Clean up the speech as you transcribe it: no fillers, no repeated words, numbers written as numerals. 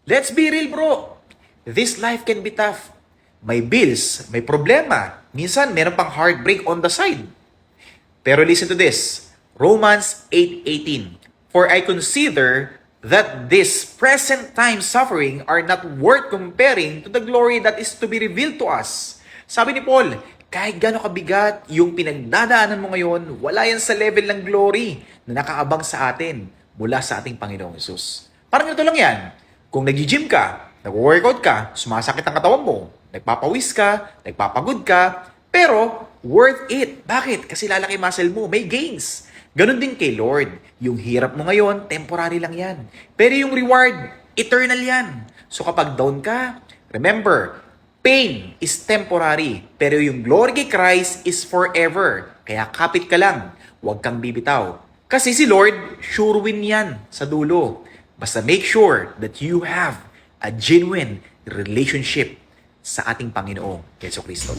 Let's be real, bro. This life can be tough. May bills, may problema. Minsan, meron pang heartbreak on the side. Pero listen to this. Romans 8:18. For I consider that this present time suffering are not worth comparing to the glory that is to be revealed to us. Sabi ni Paul, kahit gano'ng kabigat yung pinagdadaanan mo ngayon, wala yan sa level ng glory na nakaabang sa atin mula sa ating Panginoong Hesus. Parang ito lang yan. Kung nag-gym ka, nag-workout ka, sumasakit ang katawan mo, nagpapawis ka, nagpapagod ka, pero worth it. Bakit? Kasi lalaki muscle mo, may gains. Ganon din kay Lord. Yung hirap mo ngayon, temporary lang yan. Pero yung reward, eternal yan. So kapag down ka, remember, pain is temporary. Pero yung glory kay Christ is forever. Kaya kapit ka lang. Huwag kang bibitaw. Kasi si Lord, sure win yan sa dulo. Basta make sure that you have a genuine relationship sa ating Panginoong Jesucristo.